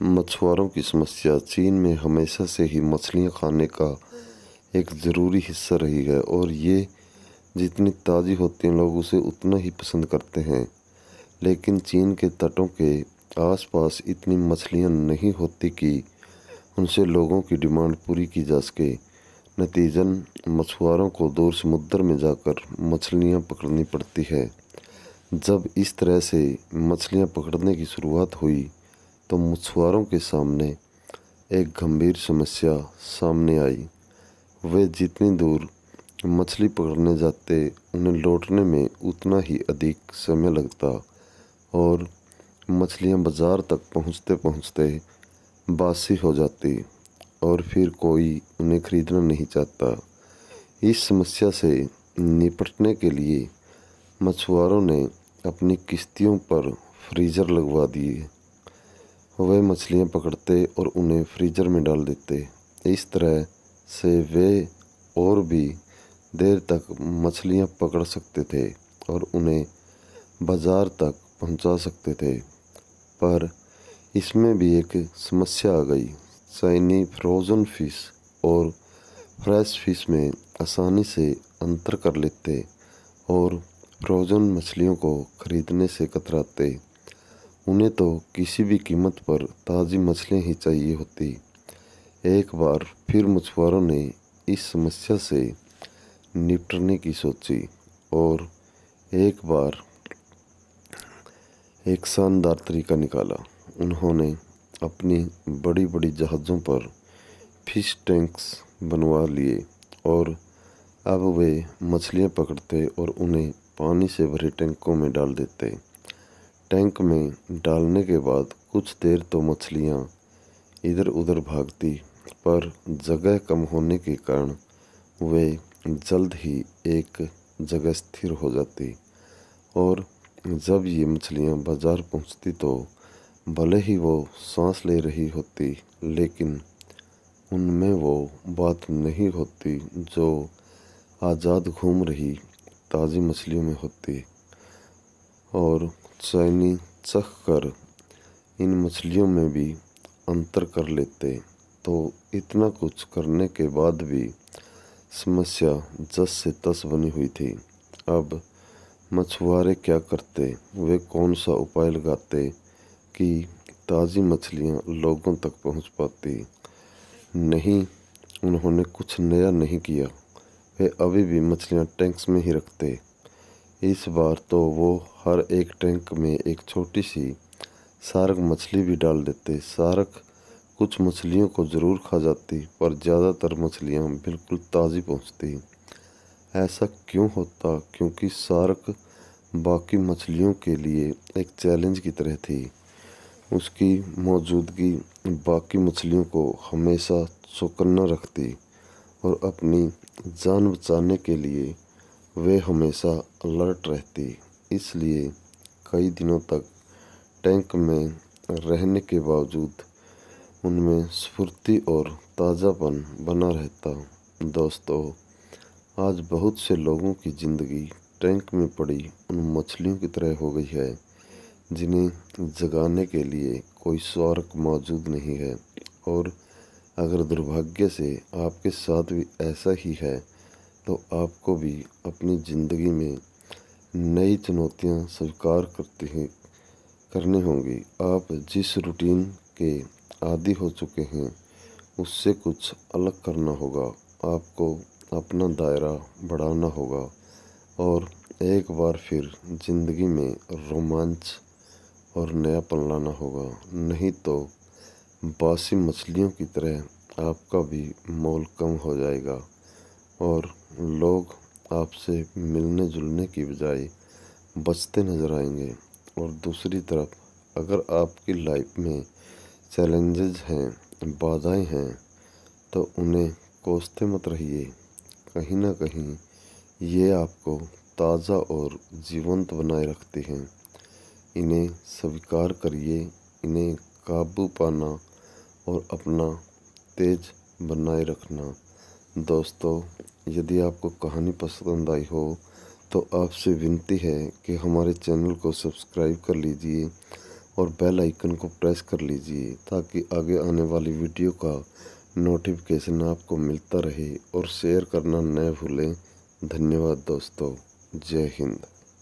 मछुआरों की समस्या चीन में हमेशा से ही मछलियाँ खाने का एक ज़रूरी हिस्सा रही है और ये जितनी ताज़ी होती हैं लोग उसे उतना ही पसंद करते हैं। लेकिन चीन के तटों के आसपास इतनी मछलियाँ नहीं होती कि उनसे लोगों की डिमांड पूरी की जा सके। नतीजन मछुआरों को दूर समुद्र में जाकर मछलियाँ पकड़नी पड़ती है। जब इस तरह से मछलियाँ पकड़ने की शुरुआत हुई तो मछुआरों के सामने एक गंभीर समस्या सामने आई। वे जितनी दूर मछली पकड़ने जाते उन्हें लौटने में उतना ही अधिक समय लगता और मछलियाँ बाज़ार तक पहुँचते पहुँचते बासी हो जाती और फिर कोई उन्हें खरीदना नहीं चाहता। इस समस्या से निपटने के लिए मछुआरों ने अपनी किश्तियों पर फ्रीज़र लगवा दिए। वे मछलियाँ पकड़ते और उन्हें फ्रीज़र में डाल देते। इस तरह से वे और भी देर तक मछलियाँ पकड़ सकते थे और उन्हें बाज़ार तक पहुंचा सकते थे। पर इसमें भी एक समस्या आ गई। चाइनी फ्रोज़न फ़िश और फ्रेश फ़िश में आसानी से अंतर कर लेते और फ्रोज़न मछलियों को खरीदने से कतराते। उन्हें तो किसी भी कीमत पर ताज़ी मछलियाँ ही चाहिए होती। एक बार फिर मछुआरों ने इस समस्या से निपटने की सोची और एक शानदार तरीका निकाला। उन्होंने अपनी बड़ी बड़ी जहाज़ों पर फिश टैंक्स बनवा लिए और अब वे मछलियाँ पकड़ते और उन्हें पानी से भरे टैंकों में डाल देते। टैंक में डालने के बाद कुछ देर तो मछलियाँ इधर उधर भागती, पर जगह कम होने के कारण वे जल्द ही एक जगह स्थिर हो जाती और जब ये मछलियाँ बाज़ार पहुँचती तो भले ही वो सांस ले रही होती, लेकिन उनमें वो बात नहीं होती जो आज़ाद घूम रही ताज़ी मछलियों में होती। और चाइनी चख कर इन मछलियों में भी अंतर कर लेते। तो इतना कुछ करने के बाद भी समस्या जस से तस बनी हुई थी। अब मछुआरे क्या करते? वे कौन सा उपाय लगाते कि ताज़ी मछलियाँ लोगों तक पहुँच पाती? नहीं, उन्होंने कुछ नया नहीं किया। वे अभी भी मछलियाँ टैंक्स में ही रखते। इस बार तो वो हर एक टैंक में एक छोटी सी शार्क मछली भी डाल देते। शार्क कुछ मछलियों को ज़रूर खा जाती, पर ज़्यादातर मछलियाँ बिल्कुल ताज़ी पहुँचती। ऐसा क्यों होता? क्योंकि शार्क बाकी मछलियों के लिए एक चैलेंज की तरह थी। उसकी मौजूदगी बाकी मछलियों को हमेशा चौकन्ना रखती और अपनी जान बचाने के लिए वे हमेशा अलर्ट रहती। इसलिए कई दिनों तक टैंक में रहने के बावजूद उनमें स्फूर्ति और ताज़ापन बना रहता। दोस्तों, आज बहुत से लोगों की ज़िंदगी टैंक में पड़ी उन मछलियों की तरह हो गई है जिन्हें जगाने के लिए कोई शार्क मौजूद नहीं है। और अगर दुर्भाग्य से आपके साथ भी ऐसा ही है तो आपको भी अपनी ज़िंदगी में नई चुनौतियां स्वीकार करनी होंगी। आप जिस रूटीन के आदी हो चुके हैं उससे कुछ अलग करना होगा। आपको अपना दायरा बढ़ाना होगा और एक बार फिर ज़िंदगी में रोमांच और नयापन लाना होगा। नहीं तो बासी मछलियों की तरह आपका भी मोल कम हो जाएगा और लोग आपसे मिलने जुलने की बजाय बचते नज़र आएंगे। और दूसरी तरफ अगर आपकी लाइफ में चैलेंजेस हैं, बाधाएं हैं, तो उन्हें कोसते मत रहिए। कहीं ना कहीं ये आपको ताज़ा और जीवंत बनाए रखती हैं। इन्हें स्वीकार करिए, इन्हें काबू पाना और अपना तेज बनाए रखना। दोस्तों, यदि आपको कहानी पसंद आई हो तो आपसे विनती है कि हमारे चैनल को सब्सक्राइब कर लीजिए और बेल आइकन को प्रेस कर लीजिए ताकि आगे आने वाली वीडियो का नोटिफिकेशन आपको मिलता रहे और शेयर करना न भूलें। धन्यवाद दोस्तों। जय हिंद।